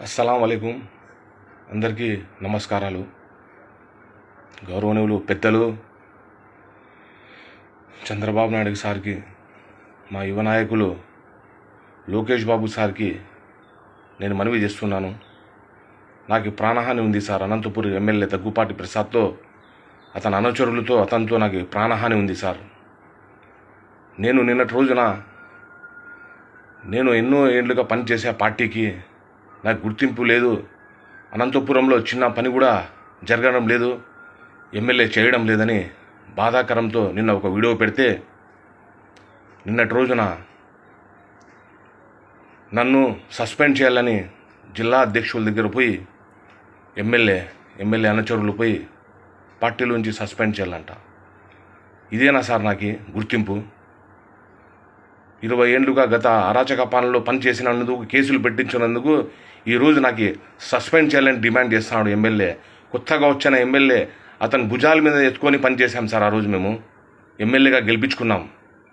అస్సలాం వాలేకుం. అందరికీ నమస్కారాలు. గౌరవనీయులు పెద్దలు చంద్రబాబు నాయుడు సార్కి, మా యువ నాయకులు లోకేష్ బాబు సార్కి నేను మనవి చేస్తున్నాను. నాకు ప్రాణహాని ఉంది సార్. అనంతపురం ఎమ్మెల్యే దగ్గుపాటి ప్రసాద్తో, అతని అనుచరులతో, అతనితో నాకు ప్రాణహాని ఉంది సార్. నేను నిన్నటి రోజున ఎన్నో ఏళ్ళుగా పనిచేసే పార్టీకి నాకు గుర్తింపు లేదు. అనంతపురంలో చిన్న పని కూడా జరగడం లేదు, ఎమ్మెల్యే చేయడం లేదని బాధాకరంతో నిన్న ఒక వీడియో పెడితే, నిన్నటి రోజున నన్ను సస్పెండ్ చేయాలని జిల్లా అధ్యక్షుల దగ్గర పోయి ఎమ్మెల్యే అనుచరులు పోయి పార్టీలోంచి సస్పెండ్ చేయాలంట. ఇదేనా సార్ నాకు గుర్తింపు? 20 ఏళ్ళుగా గత అరాచక పాలనలో పనిచేసినందుకు, కేసులు పెట్టించినందుకు ఈరోజు నాకు సస్పెండ్ చేయాలని డిమాండ్ చేస్తున్నాడు ఎమ్మెల్యే. కొత్తగా వచ్చిన ఎమ్మెల్యే, అతని భుజాల మీద ఎత్తుకొని పనిచేశాం సార్. ఆ రోజు మేము ఎమ్మెల్యేగా గెలిపించుకున్నాం.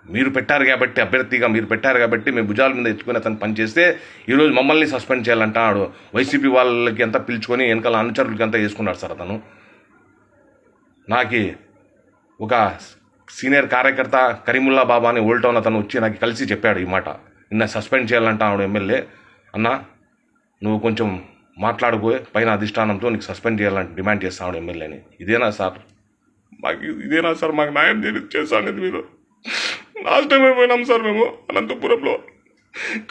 మీరు పెట్టారు కాబట్టి, అభ్యర్థిగా మీరు పెట్టారు కాబట్టి మేము భుజాల మీద ఎత్తుకొని అతను పనిచేస్తే ఈరోజు మమ్మల్ని సస్పెండ్ చేయాలంటాడు. వైసీపీ వాళ్ళకి అంతా పిలుచుకొని వెనకాల అనుచరులకి అంతా వేసుకున్నాడు సార్. అతను నాకు ఒక సీనియర్ కార్యకర్త కరీముల్లా బాబా అని ఓల్డ్ టౌన్ అతను వచ్చి నాకు కలిసి చెప్పాడు ఈ మాట. నిన్న సస్పెండ్ చేయాలంటాడు ఎమ్మెల్యే. అన్న నువ్వు కొంచెం మాట్లాడుకోయి, పైన అధిష్టానంతో నీకు సస్పెండ్ చేయాలని డిమాండ్ చేస్తాడు ఎమ్మెల్యేని. ఇదేనా సార్ మాకు న్యాయం చేస్తాను? మీరు నాశనమైపోయినాం సార్. మేము అనంతపురంలో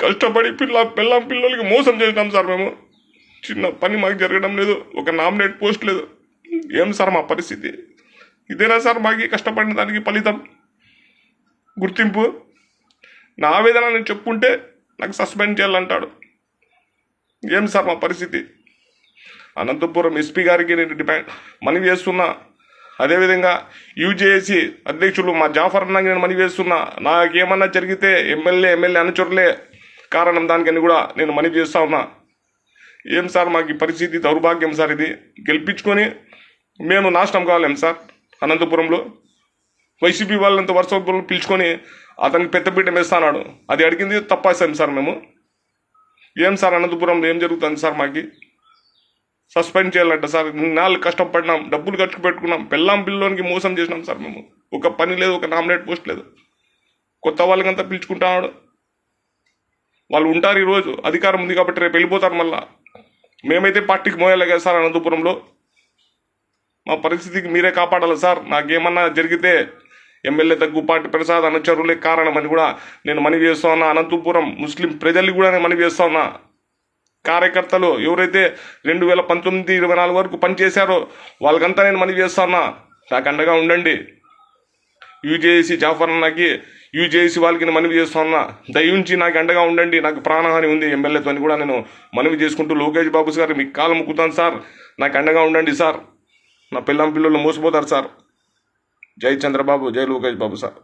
కష్టపడి పిల్లలకి మోసం చేసినాం సార్. మేము చిన్న పని మాకు జరగడం లేదు, ఒక నామినేట్ పోస్ట్ లేదు. ఏం సార్ మా పరిస్థితి? ఇదేనా సార్ మాకు కష్టపడిన దానికి ఫలితం, గుర్తింపు? నా ఆవేదన నేను చెప్పుకుంటే నాకు సస్పెండ్ చేయాలంటాడు. ఏం సార్ మా పరిస్థితి? అనంతపురం ఎస్పీ గారికి నేను మనవి చేస్తున్నా. అదేవిధంగా యూజేఏసీ అధ్యక్షులు మా జాఫర్ అన్నకి నేను మనవి చేస్తున్నా. నాకేమన్నా జరిగితే ఎమ్మెల్యే అనుచరులే కారణం దానికని కూడా నేను మనవి చేస్తా ఉన్నా. ఏం సార్ మాకు ఈ పరిస్థితి? దౌర్భాగ్యం సార్. ఇది గెలిపించుకొని మేము నాశనం కావాలేం సార్? అనంతపురంలో వైసీపీ వాళ్ళంతా వరుస పిలుచుకొని అతనికి పెద్దపీట వేస్తాడు. అది అడిగింది తప్పేసాం సార్ మేము. ఏం సార్ అనంతపురంలో ఏం జరుగుతుంది సార్? మాకు సస్పెండ్ చేయాలంట సార్. నాలుగు కష్టపడినాం, డబ్బులు ఖర్చు పెట్టుకున్నాం, పిల్లోనికి మోసం చేసినాం సార్. మేము ఒక పని లేదు, ఒక నామినేట్ పోస్ట్ లేదు. కొత్త వాళ్ళకంతా పిలుచుకుంటున్నాడు. వాళ్ళు ఉంటారు, ఈరోజు అధికారం ఉంది కాబట్టి రేపు వెళ్ళిపోతారు. మళ్ళా మేమైతే పార్టీకి మోయాలి కదా సార్. అనంతపురంలో మా పరిస్థితికి మీరే కాపాడాలి సార్. నాకేమన్నా జరిగితే ఎమ్మెల్యే దగ్గుపాటి ప్రసాద్ అనుచరులే కారణమని కూడా నేను మనవి చేస్తా ఉన్నా. అనంతపురం ముస్లిం ప్రజలకు కూడా నేను మనవి చేస్తా ఉన్నా. కార్యకర్తలు ఎవరైతే 2019-24 వరకు పనిచేశారో వాళ్ళకంతా నేను మనవి చేస్తా ఉన్నా. నాకు అండగా ఉండండి. యూజేఏసీ జాఫర్ అన్నకి, యూజేఏసీ వాళ్ళకి నేను మనవి చేస్తా ఉన్నా. దయించి నాకు అండగా ఉండండి. నాకు ప్రాణహాని ఉంది ఎమ్మెల్యేతో అని కూడా నేను మనవి చేసుకుంటూ, లోకేష్ బాబు సార్ మీకు కాలు ముక్కుతాను సార్. నాకు అండగా ఉండండి సార్. నా పిల్లలు మోసపోతారు సార్. జై చంద్రబాబు, జై లోకేష్ బాబు సార్.